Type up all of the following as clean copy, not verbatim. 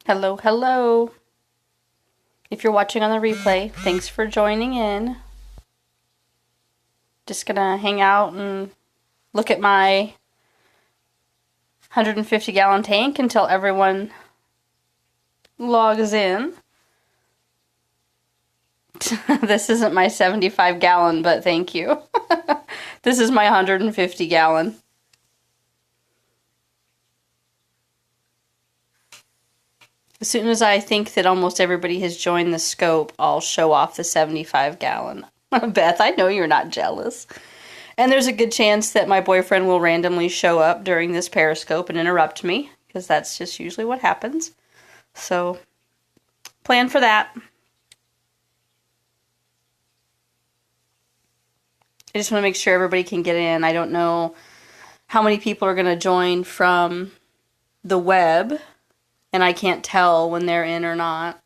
Hello, hello. If you're watching on the replay, thanks for joining in. Just gonna hang out and look at my 150-gallon tank until everyone logs in. This isn't my 75-gallon, but thank you. This is my 150-gallon. As soon as I think that almost everybody has joined the scope, I'll show off the 75-gallon. Beth, I know you're not jealous. And there's a good chance that my boyfriend will randomly show up during this Periscope and interrupt me, because that's just usually what happens. So, plan for that. I just want to make sure everybody can get in. I don't know how many people are going to join from the web, and I can't tell when they're in or not.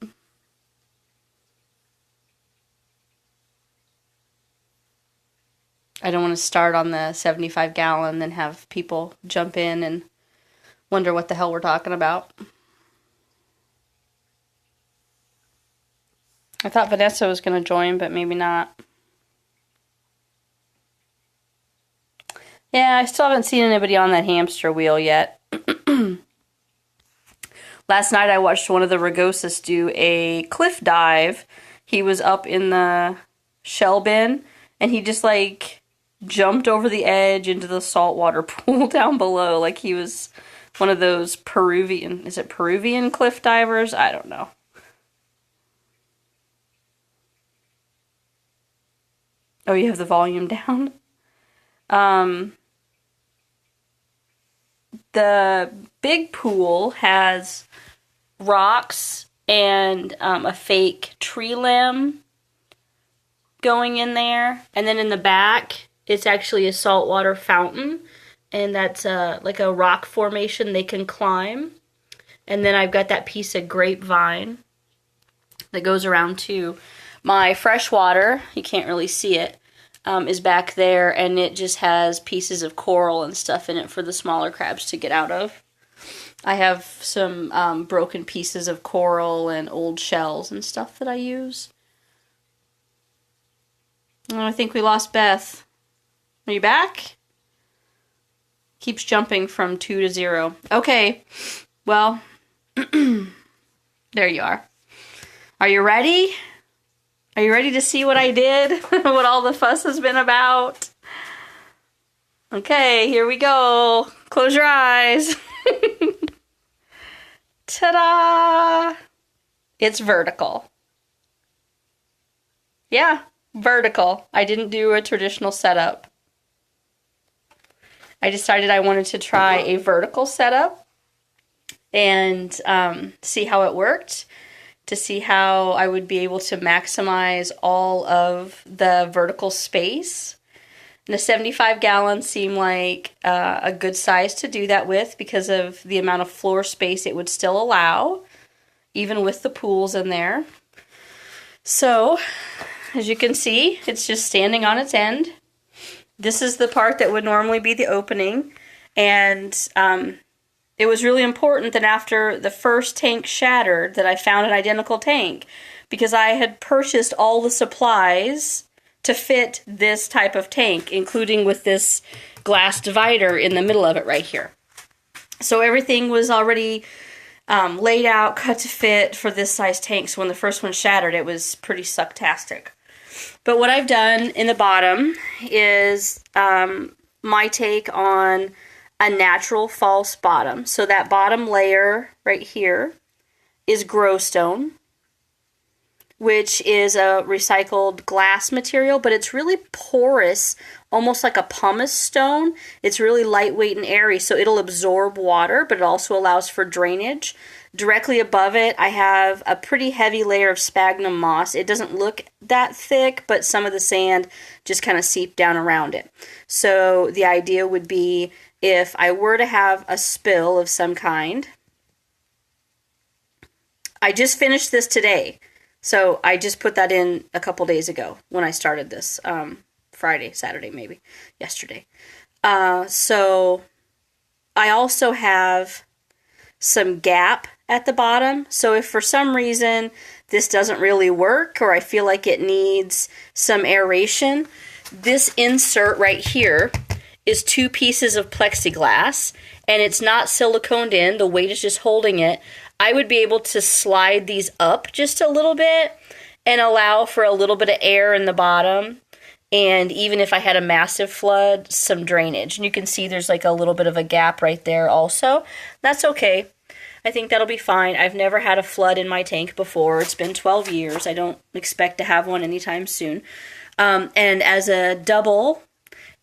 I don't want to start on the 75-gallon, then have people jump in and wonder what the hell we're talking about. I thought Vanessa was going to join, but maybe not. Yeah, I still haven't seen anybody on that hamster wheel yet. Last night I watched one of the Rugosis do a cliff dive. He was up in the shell bin, and he just jumped over the edge into the saltwater pool down below like he was one of those Peruvian cliff divers? I don't know. Oh, you have the volume down? The big pool has rocks and a fake tree limb going in there. And then in the back, it's actually a saltwater fountain. And that's like a rock formation they can climb. And then I've got that piece of grapevine that goes around too. My freshwater, you can't really see it, is back there, and it just has pieces of coral and stuff in it for the smaller crabs to get out of. I have some broken pieces of coral and old shells and stuff that I use. Oh, I think we lost Beth. Are you back? Keeps jumping from 2 to 0. Okay, well, there you are. Are you ready? Are you ready to see what I did? What all the fuss has been about? Okay, here we go. Close your eyes. Ta-da! It's vertical. Yeah, vertical. I didn't do a traditional setup. I decided I wanted to try a vertical setup and see how it worked, to see how I would be able to maximize all of the vertical space. And the 75-gallon seemed like a good size to do that with because of the amount of floor space it would still allow, even with the pools in there. So, as you can see, it's just standing on its end. This is the part that would normally be the opening, and it was really important that after the first tank shattered that I found an identical tank, because I had purchased all the supplies to fit this type of tank, including with this glass divider in the middle of it right here. So everything was already laid out, cut to fit for this size tank, so when the first one shattered, it was pretty sucktastic. But what I've done in the bottom is my take on a natural false bottom. So that bottom layer right here is Growstone, which is a recycled glass material, but it's really porous, almost like a pumice stone. It's really lightweight and airy, so it'll absorb water, but it also allows for drainage. Directly above it, I have a pretty heavy layer of sphagnum moss. It doesn't look that thick, but some of the sand just kind of seeped down around it. So the idea would be, if I were to have a spill of some kind, I just finished this today. So I just put that in a couple days ago when I started this, Friday, Saturday maybe, yesterday. So I also have some Gap at the bottom. So if for some reason this doesn't really work, or I feel like it needs some aeration, this insert right here is 2 pieces of plexiglass, and it's not siliconed in. The weight is just holding it. I would be able to slide these up just a little bit and allow for a little bit of air in the bottom. And even if I had a massive flood, some drainage. And you can see there's like a little bit of a gap right there also. That's okay. I think that'll be fine. I've never had a flood in my tank before. It's been 12 years. I don't expect to have one anytime soon. And as a double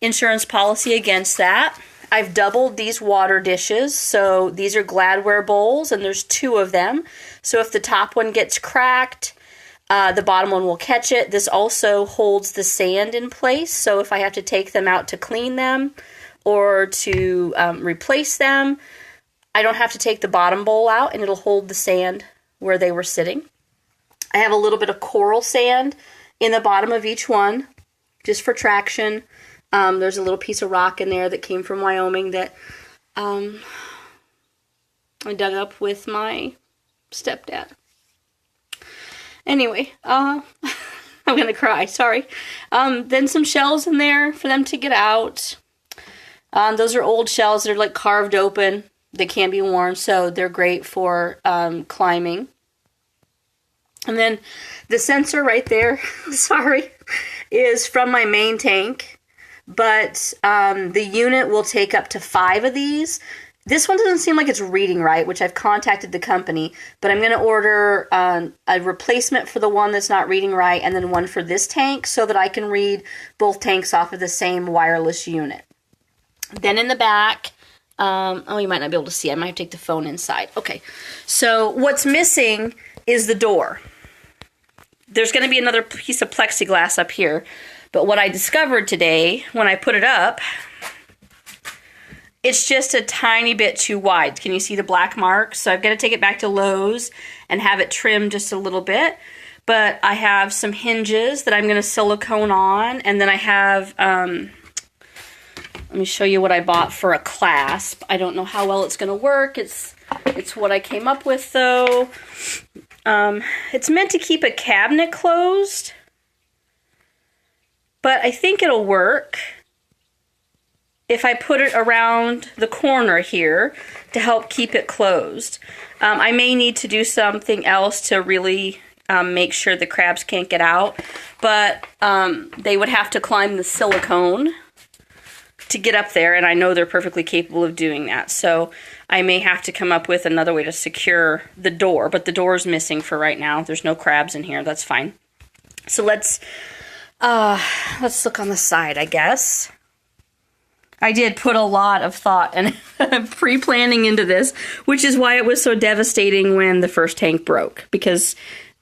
insurance policy against that, I've doubled these water dishes. So these are Gladware bowls, and there's 2 of them. So if the top one gets cracked, the bottom one will catch it. This also holds the sand in place, so if I have to take them out to clean them or to replace them, I don't have to take the bottom bowl out, and it'll hold the sand where they were sitting. I have a little bit of coral sand in the bottom of each one, just for traction. There's a little piece of rock in there that came from Wyoming that I dug up with my stepdad. Anyway, I'm going to cry, sorry. Then some shells in there for them to get out. Those are old shells that are like carved open. They can be worn, so they're great for climbing. And then the sensor right there, sorry, is from my main tank. But the unit will take up to 5 of these. This one doesn't seem like it's reading right, which I've contacted the company, but I'm going to order a replacement for the one that's not reading right, and then one for this tank so that I can read both tanks off of the same wireless unit. Then in the back, oh, you might not be able to see. I might have to take the phone inside. Okay, so what's missing is the door. There's going to be another piece of plexiglass up here, but what I discovered today when I put it up, it's just a tiny bit too wide. Can you see the black marks? So I've got to take it back to Lowe's and have it trimmed just a little bit. But I have some hinges that I'm going to silicone on. And then I have, let me show you what I bought for a clasp. I don't know how well it's going to work. It's what I came up with, though. It's meant to keep a cabinet closed. But I think it'll work if I put it around the corner here to help keep it closed. I may need to do something else to really make sure the crabs can't get out, but they would have to climb the silicone to get up there, and I know they're perfectly capable of doing that. So I may have to come up with another way to secure the door, but the door is missing for right now. There's no crabs in here. That's fine. So let's look on the side, I guess. I did put a lot of thought and pre-planning into this, which is why it was so devastating when the first tank broke, because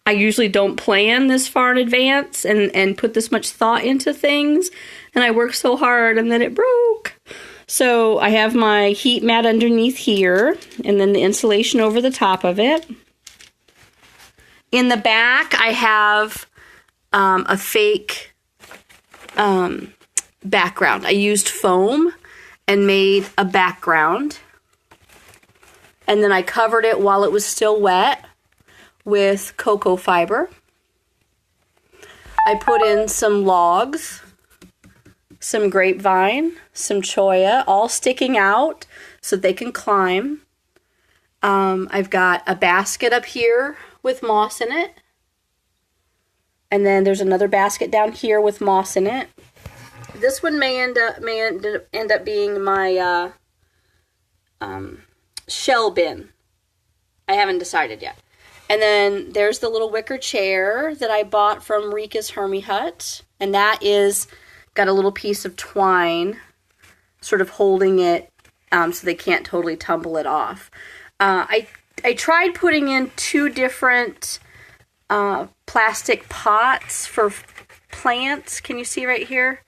I usually don't plan this far in advance and put this much thought into things, and I worked so hard and then it broke. So I have my heat mat underneath here, and then the insulation over the top of it. In the back, I have a fake background. I used foam and made a background, and then I covered it while it was still wet with cocoa fiber. I put in some logs, some grapevine, some cholla, all sticking out so they can climb. I've got a basket up here with moss in it, and then there's another basket down here with moss in it. This one may end up being my shell bin. I haven't decided yet. And then there's the little wicker chair that I bought from Rika's Hermit Hut, and that is got a little piece of twine sort of holding it so they can't totally tumble it off. I tried putting in 2 different plastic pots for plants. Can you see right here?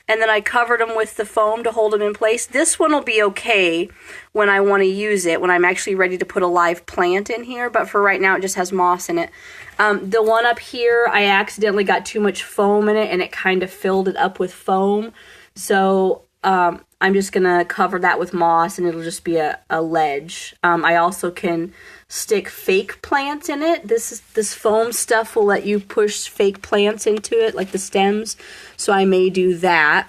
And then I covered them with the foam to hold them in place. This one will be okay when I want to use it, when I'm actually ready to put a live plant in here. But for right now, it just has moss in it. The one up here, I accidentally got too much foam in it, and it kind of filled it up with foam. So I'm just going to cover that with moss, and it'll just be a ledge. I also can stick fake plants in it. This foam stuff will let you push fake plants into it, like the stems. So I may do that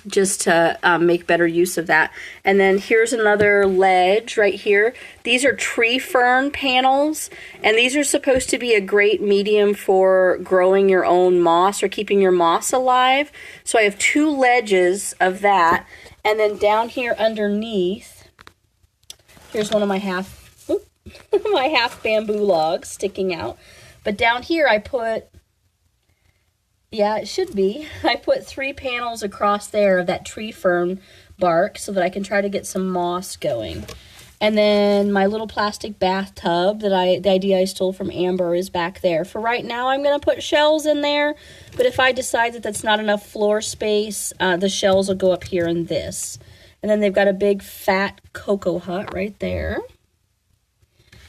just to make better use of that. And then here's another ledge right here. These are tree fern panels, and these are supposed to be a great medium for growing your own moss or keeping your moss alive. So I have 2 ledges of that. And then down here underneath, here's one of my my half bamboo logs sticking out. But down here I put, yeah, it should be. I put 3 panels across there of that tree fern bark so that I can try to get some moss going. And then my little plastic bathtub the idea I stole from Amber is back there. For right now, I'm going to put shells in there. But if I decide that that's not enough floor space, the shells will go up here in this. And then they've got a big fat cocoa hut right there.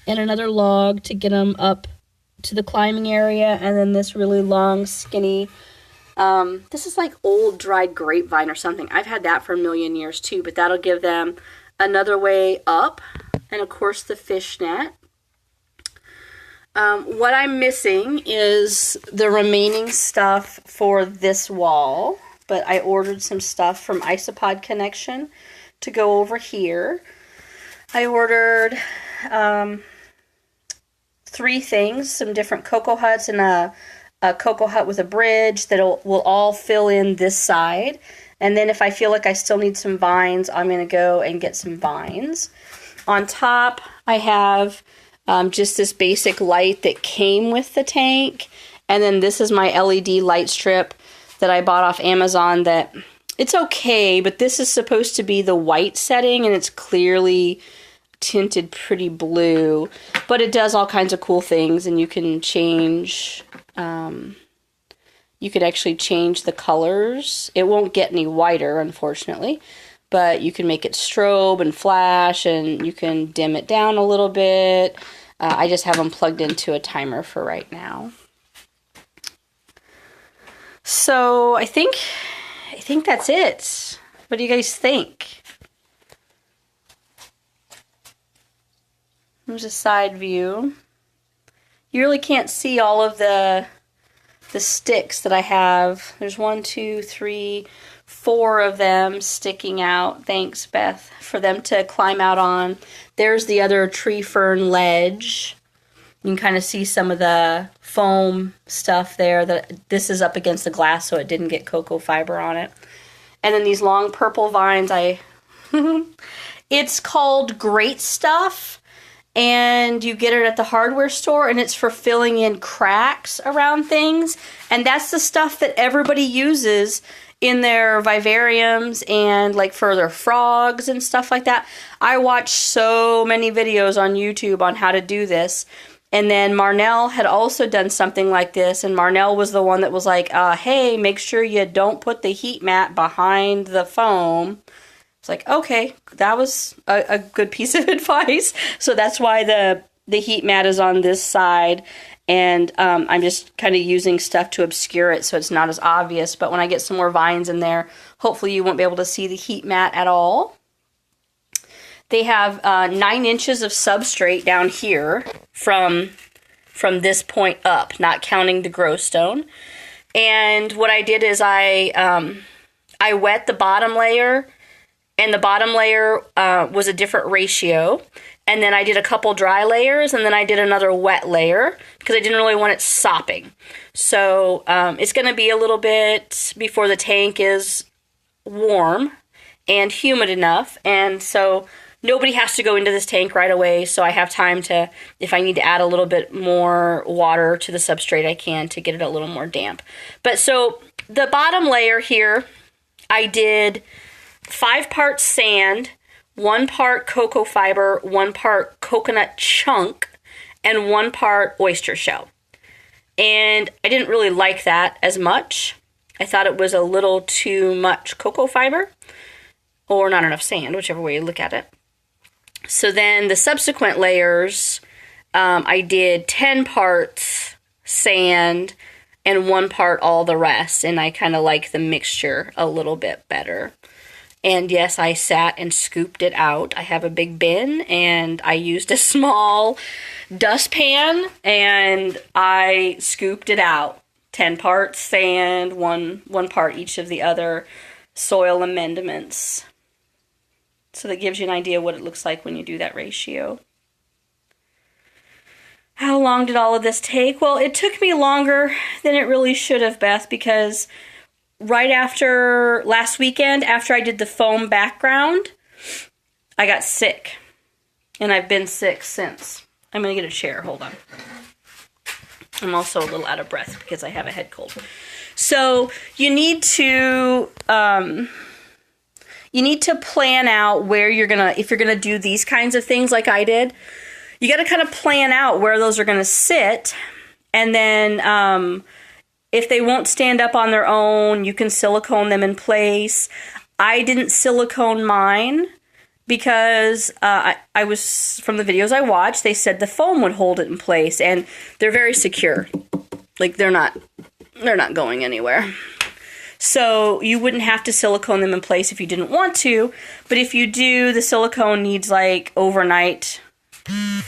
And another log to get them up to the climbing area, and then this really long, skinny, this is like old dried grapevine or something. I've had that for a million years too, but that'll give them another way up, and of course the fish net. What I'm missing is the remaining stuff for this wall, but I ordered some stuff from Isopod Connection to go over here. I ordered 3 things, some different cocoa huts and a cocoa hut with a bridge that will all fill in this side. And then if I feel like I still need some vines, I'm going to go and get some vines. On top, I have just this basic light that came with the tank. And then this is my LED light strip that I bought off Amazon that it's okay, but this is supposed to be the white setting, and it's clearly tinted pretty blue, but it does all kinds of cool things, and you can change, you could actually change the colors. It won't get any whiter, unfortunately, but you can make it strobe and flash, and you can dim it down a little bit. I just have them plugged into a timer for right now. So I think that's it. What do you guys think? There's a side view. You really can't see all of the sticks that I have. There's 1, 2, 3, 4 of them sticking out. Thanks, Beth, for them to climb out on. There's the other tree fern ledge. You can kind of see some of the foam stuff there. This is up against the glass, so it didn't get cocoa fiber on it. And then these long purple vines, it's called Great Stuff. And you get it at the hardware store, and it's for filling in cracks around things. And that's the stuff that everybody uses in their vivariums and like for their frogs and stuff like that. I watched so many videos on YouTube on how to do this. And then Marnell had also done something like this, and Marnell was the one that was like, hey, make sure you don't put the heat mat behind the foam. It's like, okay, that was a good piece of advice. So that's why the heat mat is on this side, and I'm just kind of using stuff to obscure it so it's not as obvious. But when I get some more vines in there, hopefully you won't be able to see the heat mat at all. They have 9 inches of substrate down here from this point up, not counting the Growstone. And what I did is I wet the bottom layer, and the bottom layer was a different ratio. And then I did a couple dry layers, and then I did another wet layer because I didn't really want it sopping. So it's going to be a little bit before the tank is warm and humid enough. And so nobody has to go into this tank right away. So I have time to, if I need to add a little bit more water to the substrate, I can to get it a little more damp. But so the bottom layer here, I did 5 parts sand, 1 part cocoa fiber, 1 part coconut chunk, and 1 part oyster shell. And I didn't really like that as much. I thought it was a little too much cocoa fiber, or not enough sand, whichever way you look at it. So then the subsequent layers, I did 10 parts sand, and 1 part all the rest. And I kind of like the mixture a little bit better. And yes, I sat and scooped it out. I have a big bin, and I used a small dustpan, and I scooped it out. 10 parts sand, one part each of the other soil amendments. So that gives you an idea what it looks like when you do that ratio. How long did all of this take? Well, it took me longer than it really should have, Beth, because right after last weekend, after I did the foam background, I got sick. And I've been sick since. I'm going to get a chair. Hold on. I'm also a little out of breath because I have a head cold. So you need to plan out where you're going to, if you're going to do these kinds of things like I did, you got to kind of plan out where those are going to sit. And then if they won't stand up on their own, you can silicone them in place. I didn't silicone mine because I was, from the videos I watched, they said the foam would hold it in place, and they're very secure. Like they're not going anywhere. So you wouldn't have to silicone them in place if you didn't want to, but if you do, the silicone needs like overnight, a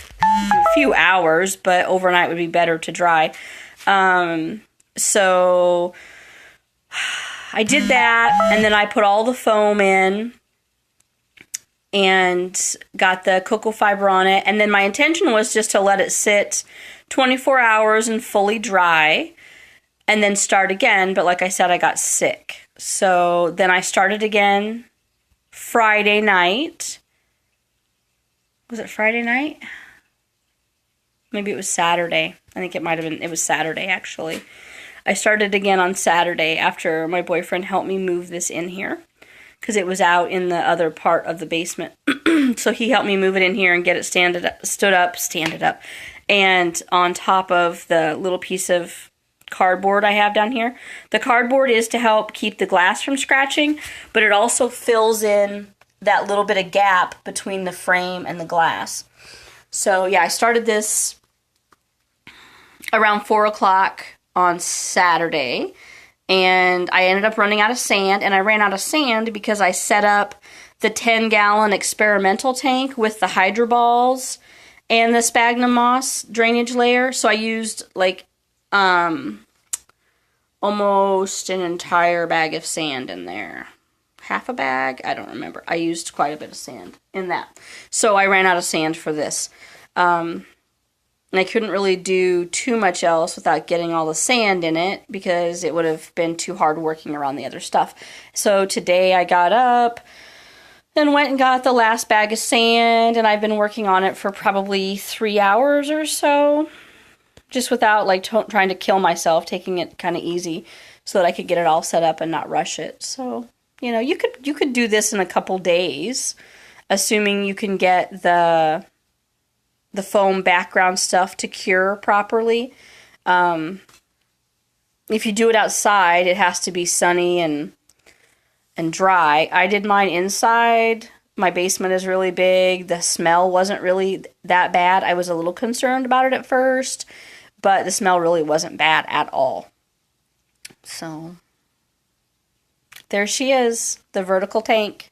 few hours, but overnight would be better to dry. So I did that, and then I put all the foam in and got the cocoa fiber on it. And then my intention was just to let it sit 24 hours and fully dry and then start again. But like I said, I got sick. So then I started again Friday night. Was it Friday night? Maybe it was Saturday. I think it might have been, it was Saturday actually. I started again on Saturday after my boyfriend helped me move this in here because it was out in the other part of the basement. So he helped me move it in here and get it stood up, and on top of the little piece of cardboard I have down here. The cardboard is to help keep the glass from scratching, but it also fills in that little bit of gap between the frame and the glass. So yeah, I started this around 4 o'clock on Saturday, and I ended up running out of sand, and I ran out of sand because I set up the 10-gallon experimental tank with the hydroballs and the sphagnum moss drainage layer. So I used like almost an entire bag of sand in there. Half a bag? I don't remember. I used quite a bit of sand in that. So I ran out of sand for this. And I couldn't really do too much else without getting all the sand in it because it would have been too hard working around the other stuff. So today I got up and went and got the last bag of sand, and I've been working on it for probably 3 hours or so, just without like trying to kill myself, taking it kind of easy so that I could get it all set up and not rush it. So, you know, you could do this in a couple days, assuming you can get the foam background stuff to cure properly. If you do it outside, it has to be sunny and dry. I did mine inside. My basement is really big. The smell wasn't really that bad. I was a little concerned about it at first, but the smell really wasn't bad at all. So there she is, the vertical tank.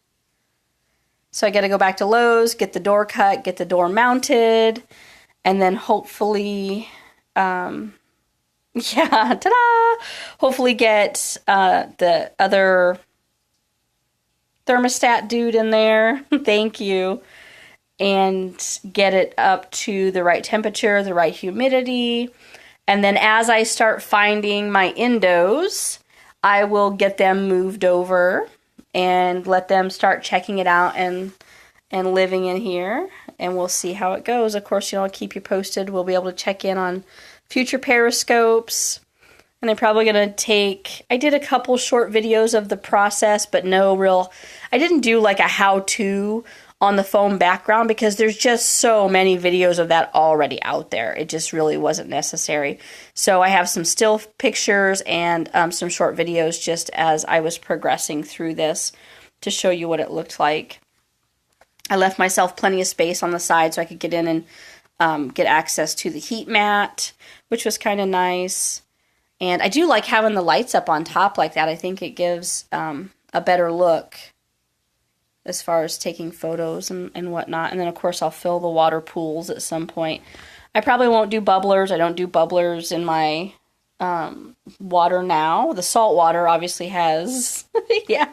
So I got to go back to Lowe's, get the door cut, get the door mounted, and then hopefully, ta-da! Hopefully get the other thermostat dude in there. Thank you. And get it up to the right temperature, the right humidity. And then as I start finding my endos, I will get them moved over and let them start checking it out and living in here, and we'll see how it goes. Of course, I'll keep you posted. We'll be able to check in on future periscopes, and I'm probably going to I did a couple short videos of the process, but I didn't do like a how-to on the foam background because there's just so many videos of that already out there. It just really wasn't necessary. So I have some still pictures and some short videos just as I was progressing through this to show you what it looked like. I left myself plenty of space on the side so I could get in and get access to the heat mat, which was kind of nice. And I do like having the lights up on top like that. I think it gives a better look as far as taking photos and whatnot. And then, of course, I'll fill the water pools at some point. I probably won't do bubblers. I don't do bubblers in my water now. The salt water obviously has, yeah.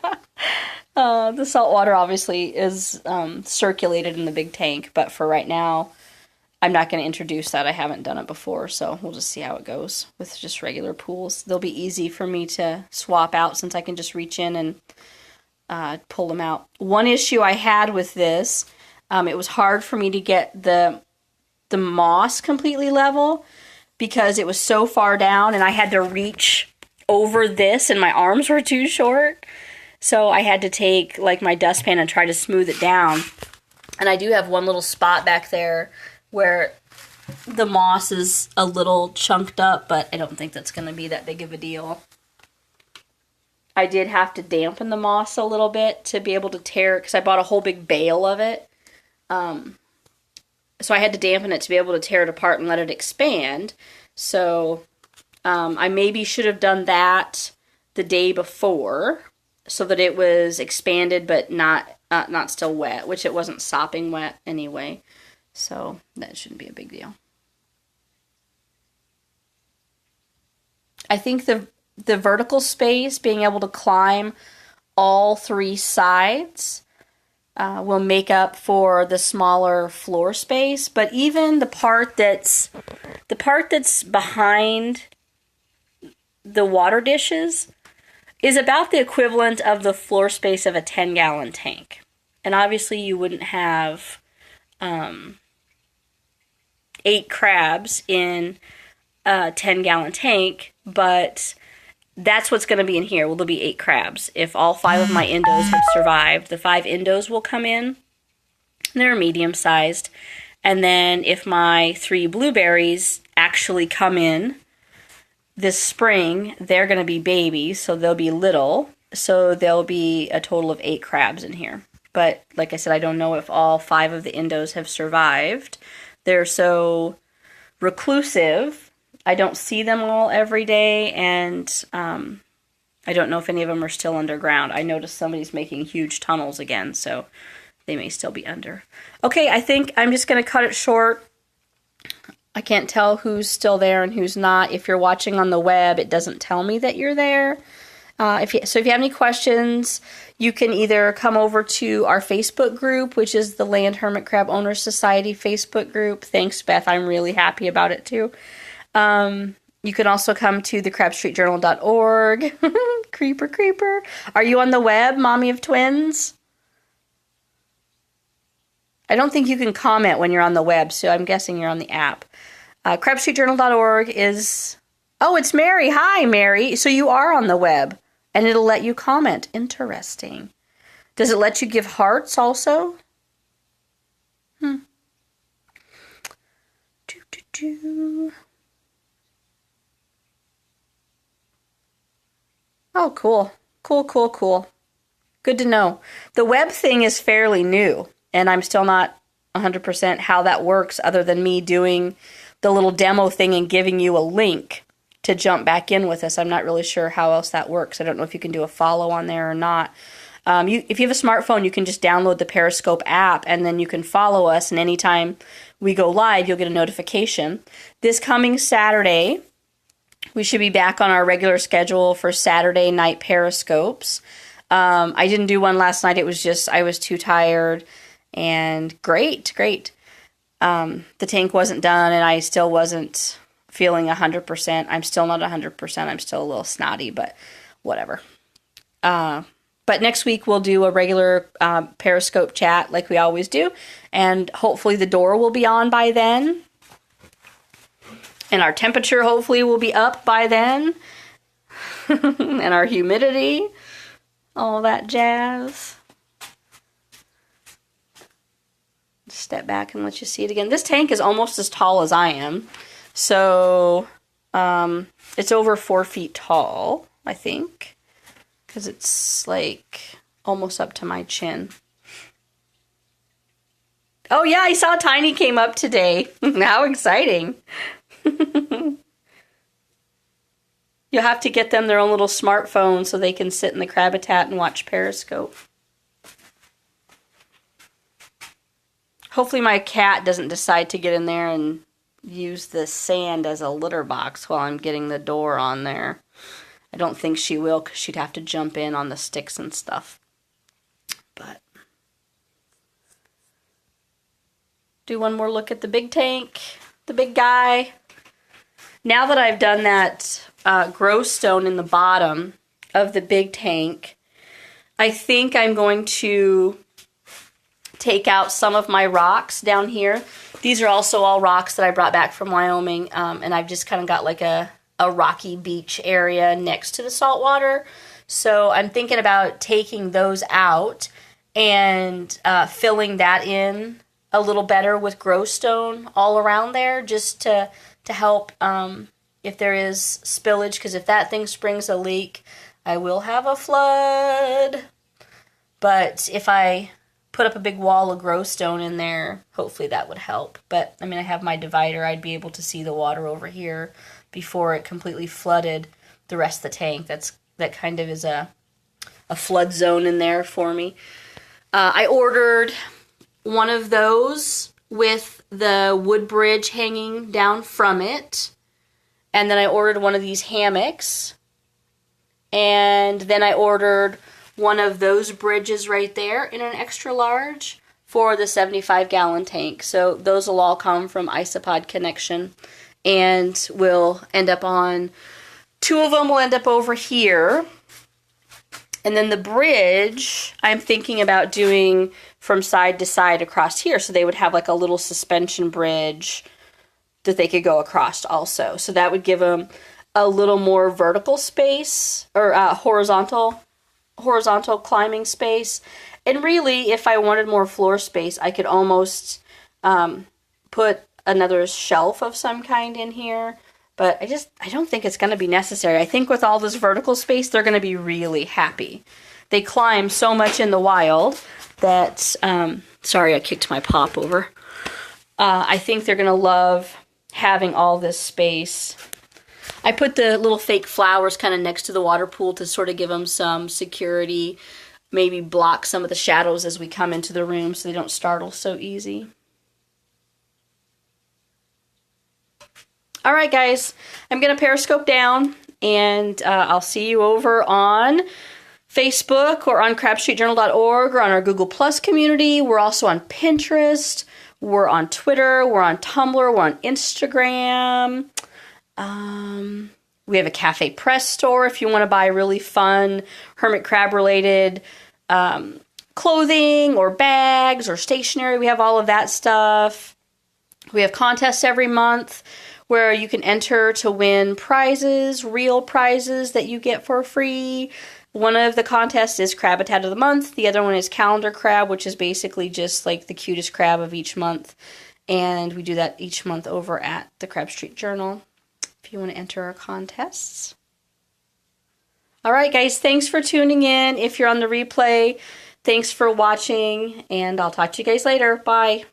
The salt water obviously is circulated in the big tank. But for right now, I'm not going to introduce that. I haven't done it before, so we'll just see how it goes with just regular pools. They'll be easy for me to swap out since I can just reach in and pull them out. One issue I had with this, it was hard for me to get the moss completely level because it was so far down and I had to reach over this and my arms were too short. So I had to take like my dustpan and try to smooth it down. And I do have one little spot back there where the moss is a little chunked up, but I don't think that's going to be that big of a deal. I did have to dampen the moss a little bit to be able to tear it, because I bought a whole big bale of it. So I had to dampen it to be able to tear it apart and let it expand. So I maybe should have done that the day before so that it was expanded but not still wet, which it wasn't sopping wet anyway. So that shouldn't be a big deal. I think the vertical space, being able to climb all three sides, will make up for the smaller floor space. But even the part that's behind the water dishes is about the equivalent of the floor space of a 10-gallon tank. And obviously you wouldn't have 8 crabs in a 10-gallon tank, but that's what's going to be in here. Well, there'll be 8 crabs. If all 5 of my endos have survived, the 5 endos will come in. They're medium-sized. And then if my 3 blueberries actually come in this spring, they're going to be babies, so they'll be little. So there'll be a total of 8 crabs in here. But like I said, I don't know if all 5 of the endos have survived. They're so reclusive. I don't see them all every day, and I don't know if any of them are still underground. I noticed somebody's making huge tunnels again, so they may still be under. Okay, I think I'm just going to cut it short. I can't tell who's still there and who's not. If you're watching on the web, it doesn't tell me that you're there. If you have any questions, you can either come over to our Facebook group, which is the Land Hermit Crab Owners Society Facebook group. Thanks, Beth. I'm really happy about it, too. You can also come to the crabstreetjournal.org. Creeper. Are you on the web, Mommy of Twins? I don't think you can comment when you're on the web, so I'm guessing you're on the app. Crabstreetjournal.org is... Oh, it's Mary. Hi, Mary. So you are on the web, and it'll let you comment. Interesting. Does it let you give hearts also? Oh, cool. Cool. Good to know. The web thing is fairly new, and I'm still not 100% how that works other than me doing the little demo thing and giving you a link to jump back in with us. I'm not really sure how else that works. I don't know if you can do a follow on there or not. If you have a smartphone, you can just download the Periscope app, and then you can follow us, and anytime we go live, you'll get a notification. This coming Saturday, we should be back on our regular schedule for Saturday night Periscopes. I didn't do one last night. It was just, I was too tired, and great. The tank wasn't done, and I still wasn't feeling 100%. I'm still not 100%. I'm still a little snotty, but whatever. But next week we'll do a regular Periscope chat like we always do, and hopefully the door will be on by then, and our temperature hopefully will be up by then, and our humidity, all that jazz. Step back and let you see it again. This tank is almost as tall as I am, so it's over 4 feet tall, I think. Because it's like almost up to my chin. Oh yeah, I saw Tiny came up today. How exciting. You'll have to get them their own little smartphone so they can sit in the Crabitat and watch Periscope. Hopefully my cat doesn't decide to get in there and use the sand as a litter box while I'm getting the door on there. I don't think she will because she'd have to jump in on the sticks and stuff. But do one more look at the big tank, the big guy. Now that I've done that Growstone in the bottom of the big tank, I think I'm going to take out some of my rocks down here. These are also all rocks that I brought back from Wyoming, and I've just kind of got like a rocky beach area next to the salt water. So I'm thinking about taking those out and filling that in a little better with Growstone all around there, just to help if there is spillage, because if that thing springs a leak, I will have a flood. But if I put up a big wall of Growstone in there, hopefully that would help. But I mean, I have my divider. I'd be able to see the water over here before it completely flooded the rest of the tank. That kind of is a flood zone in there for me. I ordered one of those with the wood bridge hanging down from it. And then I ordered one of these hammocks. And then I ordered one of those bridges right there in an extra large for the 75-gallon tank. So those will all come from Isopod Connection and will end up on, 2 of them will end up over here. And then the bridge, I'm thinking about doing from side to side across here. So they would have like a little suspension bridge that they could go across also. So that would give them a little more vertical space, or horizontal climbing space. And really, if I wanted more floor space, I could almost put another shelf of some kind in here. But I don't think it's going to be necessary. I think with all this vertical space, they're going to be really happy. They climb so much in the wild that, sorry, I kicked my pop over. I think they're going to love having all this space. I put the little fake flowers kind of next to the water pool to sort of give them some security, maybe block some of the shadows as we come into the room so they don't startle so easy. All right, guys, I'm going to Periscope down, and I'll see you over on Facebook or on crabstreetjournal.org or on our Google Plus community. We're also on Pinterest. We're on Twitter. We're on Tumblr. We're on Instagram. We have a Cafe Press store if you want to buy really fun hermit crab related clothing or bags or stationery. We have all of that stuff. We have contests every month where you can enter to win prizes, real prizes that you get for free. One of the contests is Crabitat of the Month. The other one is Calendar Crab, which is basically just like the cutest crab of each month. And we do that each month over at the Crab Street Journal if you want to enter our contests. All right, guys, thanks for tuning in. If you're on the replay, thanks for watching, and I'll talk to you guys later. Bye.